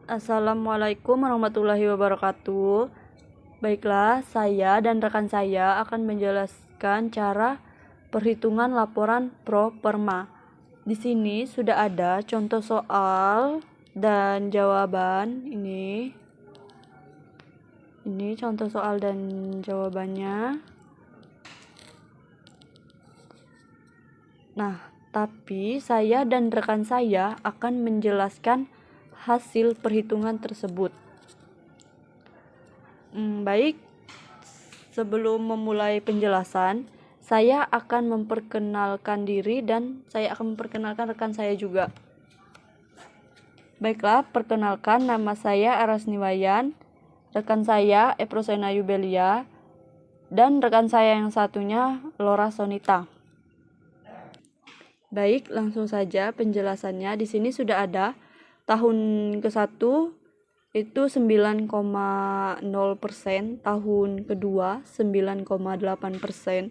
Assalamualaikum warahmatullahi wabarakatuh. Baiklah, saya dan rekan saya akan menjelaskan cara perhitungan laporan pro perma. Di sini sudah ada contoh soal dan jawaban. Ini contoh soal dan jawabannya. Nah, tapi saya dan rekan saya akan menjelaskan hasil perhitungan tersebut. Baik, sebelum memulai penjelasan, saya akan memperkenalkan diri dan saya akan memperkenalkan rekan saya juga. Baiklah, perkenalkan, nama saya Arasniwayan, rekan saya Efrosena Yubelia, dan rekan saya yang satunya Lora Sonita. Baik, langsung saja penjelasannya. Di sini sudah ada tahun ke-1 itu 9,0%, tahun kedua 9,8%,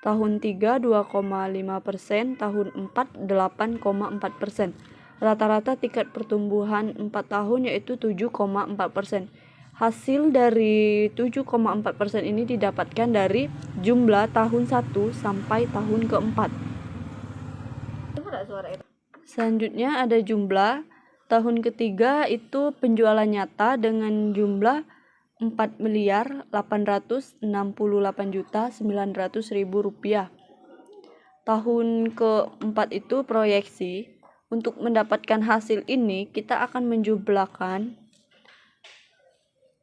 tahun 3 2,5%, tahun 4 8,4%. Rata-rata tingkat pertumbuhan 4 tahun yaitu 7,4%. Hasil dari 7,4% ini didapatkan dari jumlah tahun 1 sampai tahun ke-4. Selanjutnya ada jumlah tahun ketiga itu penjualan nyata dengan jumlah 4.868.900.000 rupiah. Tahun keempat itu proyeksi. Untuk mendapatkan hasil ini kita akan menjumlahkan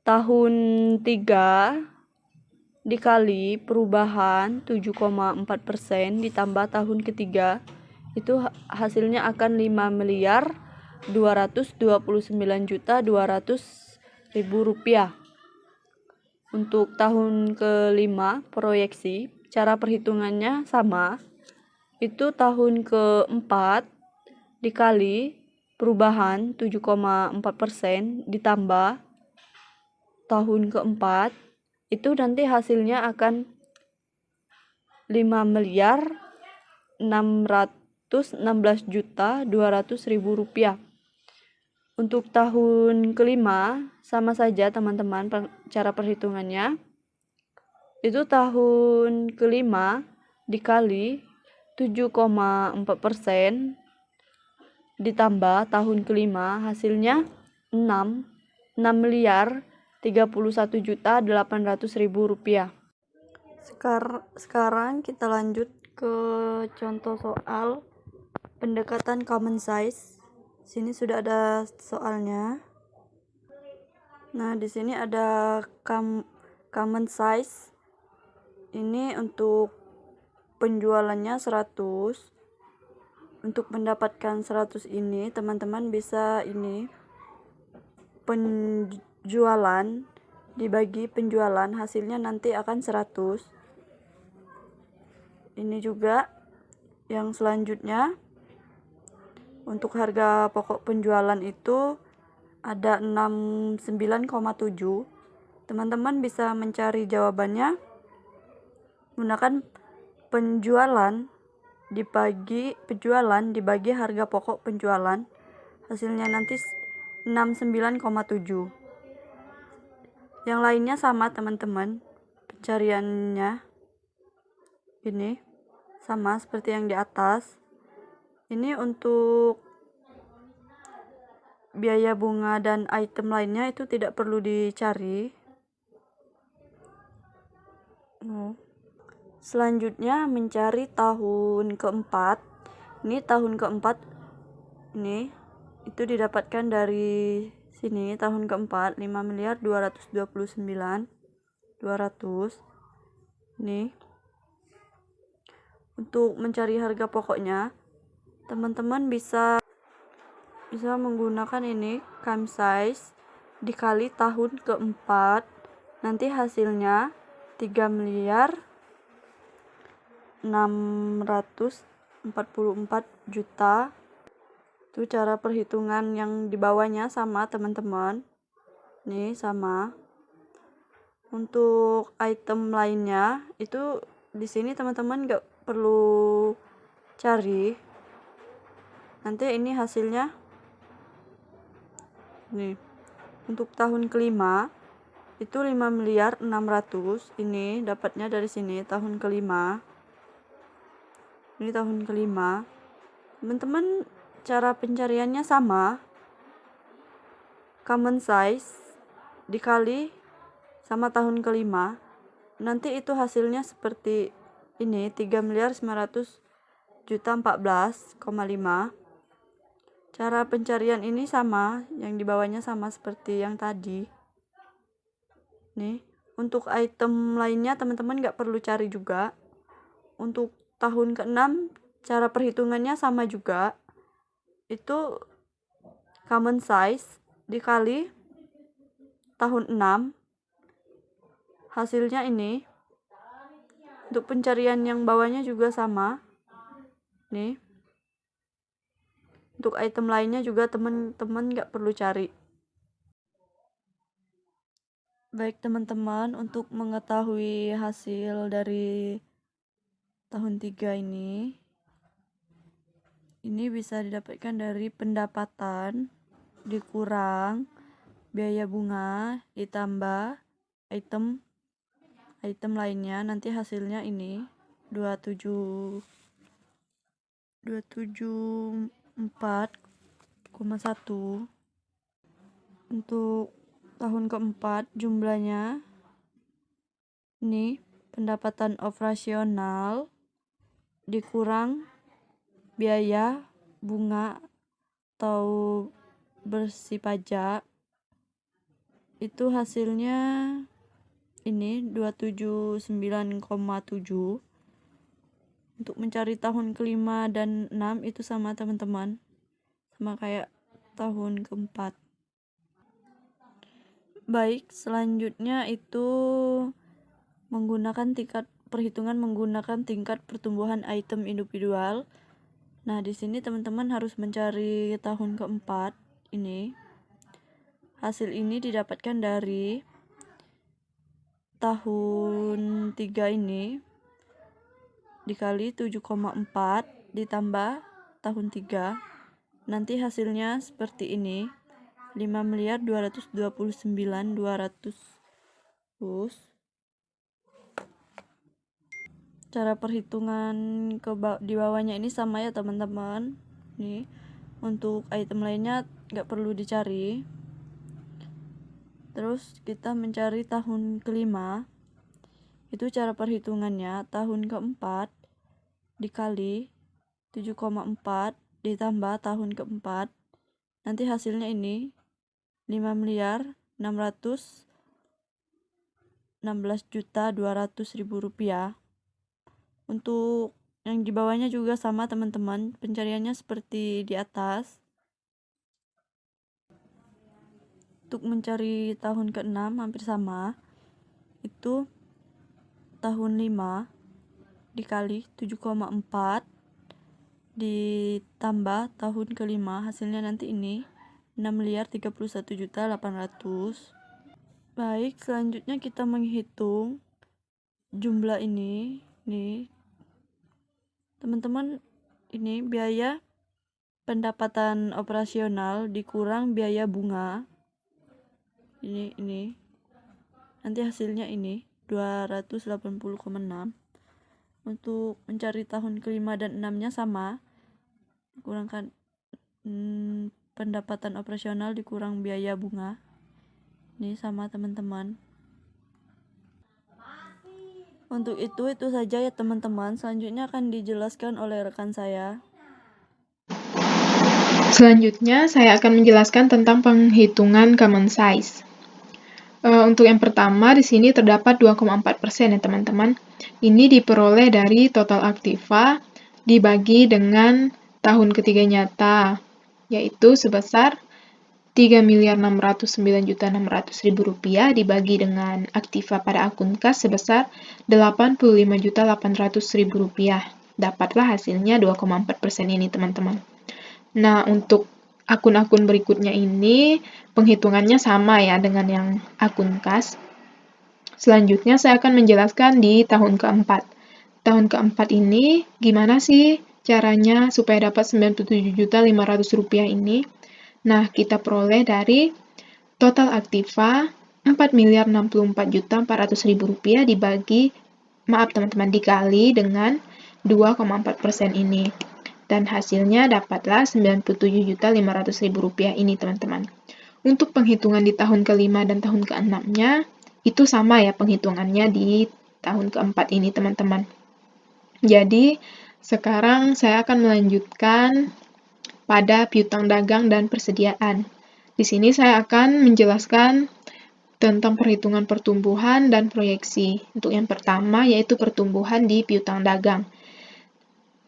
tahun 3 dikali perubahan 7,4% ditambah tahun ketiga, itu hasilnya akan 5.229.200.000 rupiah. Untuk tahun kelima proyeksi, cara perhitungannya sama, itu tahun keempat dikali perubahan 7,4% ditambah tahun keempat, itu nanti hasilnya akan 5.616.200.000 rupiah. Untuk tahun kelima sama saja teman-teman cara perhitungannya. Itu tahun kelima dikali 7,4% ditambah tahun kelima, hasilnya 6.031.800.000 rupiah. Sekarang kita lanjut ke contoh soal pendekatan common size. Sini sudah ada soalnya. Nah, di sini ada common size. Ini untuk penjualannya 100. Untuk mendapatkan 100 ini, teman-teman bisa penjualan dibagi penjualan, hasilnya nanti akan 100. Ini juga yang selanjutnya. Untuk harga pokok penjualan itu ada 69,7. Teman-teman bisa mencari jawabannya menggunakan penjualan dibagi harga pokok penjualan, hasilnya nanti 69,7. Yang lainnya sama teman-teman, pencariannya ini sama seperti yang di atas. Ini untuk biaya bunga dan item lainnya itu tidak perlu dicari. Selanjutnya mencari tahun keempat. Ini tahun keempat ini itu didapatkan dari sini, tahun keempat 5.229.200. Nih. Untuk mencari harga pokoknya, teman-teman bisa menggunakan ini common size dikali tahun keempat, nanti hasilnya 3.644.000.000. Itu cara perhitungan yang di bawahnya sama teman-teman. Nih sama. Untuk item lainnya itu di sini teman-teman nggak perlu cari. Nanti ini hasilnya nih Untuk tahun kelima itu 5.600.000. Ini dapatnya dari sini tahun kelima. Ini tahun kelima. Teman-teman, cara pencariannya sama. Common size dikali sama tahun kelima. Nanti itu hasilnya seperti ini, 3.900.014,5. Cara pencarian ini sama, yang di bawahnya sama seperti yang tadi. Nih, untuk item lainnya teman-teman nggak perlu cari juga. Untuk tahun ke-6 cara perhitungannya sama juga. Itu common size dikali tahun 6. Hasilnya ini. Untuk pencarian yang bawahnya juga sama. Nih. Untuk item lainnya juga teman-teman nggak perlu cari. Baik teman-teman, untuk mengetahui hasil dari tahun 3 ini bisa didapatkan dari pendapatan dikurang biaya bunga ditambah item lainnya. Nanti hasilnya ini 274,1. Untuk tahun keempat jumlahnya ini pendapatan operasional dikurang biaya bunga atau bersih pajak, itu hasilnya ini 279,7. Untuk mencari tahun kelima dan 6 itu sama teman-teman, sama kayak tahun keempat. Baik, selanjutnya itu menggunakan perhitungan menggunakan tingkat pertumbuhan item individual. Nah, di sini teman-teman harus mencari tahun keempat ini. Hasil ini didapatkan dari tahun 3 ini dikali 7,4 ditambah tahun 3. Nanti hasilnya seperti ini, 5.229.200. Cara perhitungan di bawahnya ini sama ya teman-teman. Nih, untuk item lainnya nggak perlu dicari. Terus kita mencari tahun kelima. Itu cara perhitungannya, tahun keempat dikali 7,4 ditambah tahun keempat. Nanti hasilnya ini 5.616.200.000 rupiah. Untuk yang di bawahnya juga sama teman-teman, pencariannya seperti di atas. Untuk mencari tahun ke-6 hampir sama, itu tahun 5 dikali 7,4 ditambah tahun kelima, hasilnya nanti ini 6.031.800. Baik, selanjutnya kita menghitung jumlah ini. Nih teman-teman, ini biaya pendapatan operasional dikurang biaya bunga. Ini nanti hasilnya ini 280,6. Untuk mencari tahun kelima dan 6-nya sama, kurangkan pendapatan operasional dikurang biaya bunga. Ini sama teman-teman. Untuk itu saja ya teman-teman. Selanjutnya akan dijelaskan oleh rekan saya. Selanjutnya saya akan menjelaskan tentang penghitungan common size. Untuk yang pertama di sini terdapat 2,4% ya teman-teman. Ini diperoleh dari total aktiva dibagi dengan tahun ketiga nyata, yaitu sebesar 3.609.600.000 rupiah dibagi dengan aktiva pada akun kas sebesar 85.800.000 rupiah. Dapatlah hasilnya 2,4% ini teman-teman. Nah, untuk akun-akun berikutnya ini penghitungannya sama ya dengan yang akun kas. Selanjutnya saya akan menjelaskan di tahun keempat. Tahun keempat ini gimana sih caranya supaya dapat 97.500.000 rupiah ini? Nah, kita peroleh dari total aktiva 4.064.400.000 rupiah dikali dengan 2,4% ini. Dan hasilnya dapatlah 97.500.000 rupiah ini, teman-teman. Untuk penghitungan di tahun kelima dan tahun keenamnya, itu sama ya penghitungannya di tahun keempat ini, teman-teman. Jadi, sekarang saya akan melanjutkan pada piutang dagang dan persediaan. Di sini saya akan menjelaskan tentang perhitungan pertumbuhan dan proyeksi. Untuk yang pertama, yaitu pertumbuhan di piutang dagang.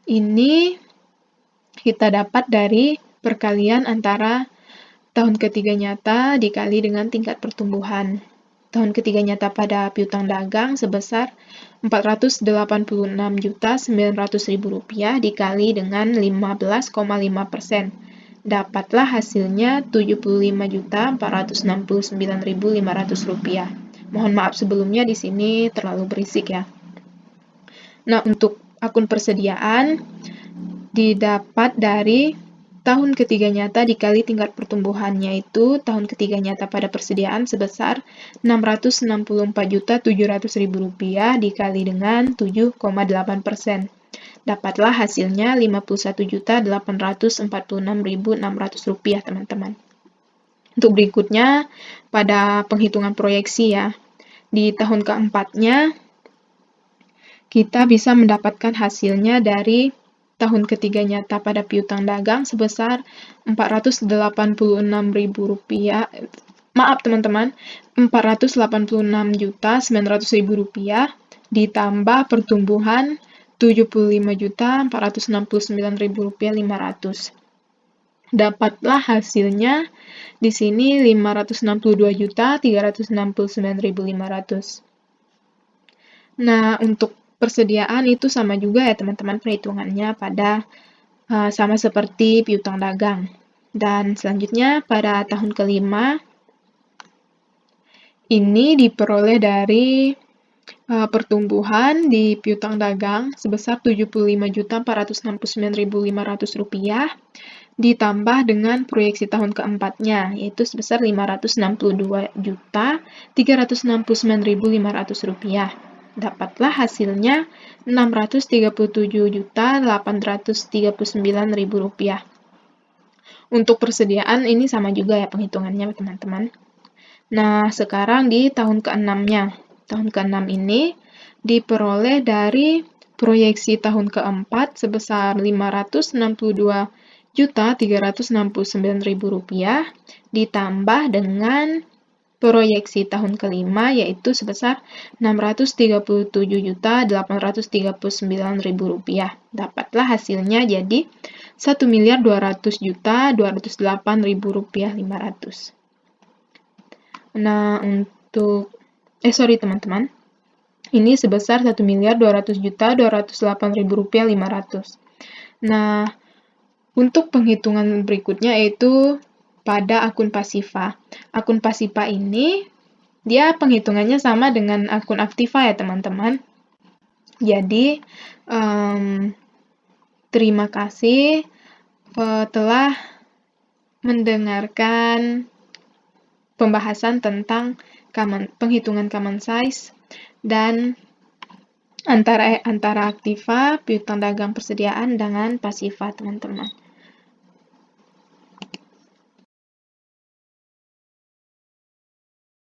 Ini kita dapat dari perkalian antara tahun ketiga nyata dikali dengan tingkat pertumbuhan. Tahun ketiga nyata pada piutang dagang sebesar Rp486.900.000 dikali dengan 15,5%. Dapatlah hasilnya Rp75.469.500. Mohon maaf sebelumnya di sini terlalu berisik ya. Nah, untuk akun persediaan didapat dari tahun ketiga nyata dikali tingkat pertumbuhan, yaitu tahun ketiga nyata pada persediaan sebesar Rp664.700.000 dikali dengan 7,8%. Dapatlah hasilnya Rp51.846.600, teman-teman. Untuk berikutnya, pada penghitungan proyeksi ya, di tahun keempatnya, kita bisa mendapatkan hasilnya dari tahun ketiga nyata pada piutang dagang sebesar Rp486.000. Maaf teman-teman, Rp486.900.000 ditambah pertumbuhan Rp75.469.500. Dapatlah hasilnya di sini Rp562.369.500. Nah, untuk persediaan itu sama juga ya teman-teman perhitungannya pada sama seperti piutang dagang. Dan selanjutnya pada tahun kelima ini diperoleh dari pertumbuhan di piutang dagang sebesar Rp75.469.500 ditambah dengan proyeksi tahun keempatnya, yaitu sebesar Rp562.369.500. Dapatlah hasilnya Rp637.839.000. Untuk persediaan ini sama juga ya penghitungannya, teman-teman. Nah, sekarang di tahun keenamnya. Tahun keenam ini diperoleh dari proyeksi tahun keempat sebesar Rp562.369.000 ditambah dengan proyeksi tahun kelima yaitu sebesar Rp637.839.000. Dapatlah hasilnya jadi Rp1.200.208.500. Nah, untuk teman-teman. Ini sebesar Rp1.200.208.500. Nah, untuk penghitungan berikutnya yaitu pada akun pasifa. Akun pasifa ini dia penghitungannya sama dengan akun aktiva ya teman-teman. Jadi, terima kasih telah mendengarkan pembahasan tentang penghitungan common size dan antara aktiva, piutang dagang persediaan dengan pasifa, teman-teman.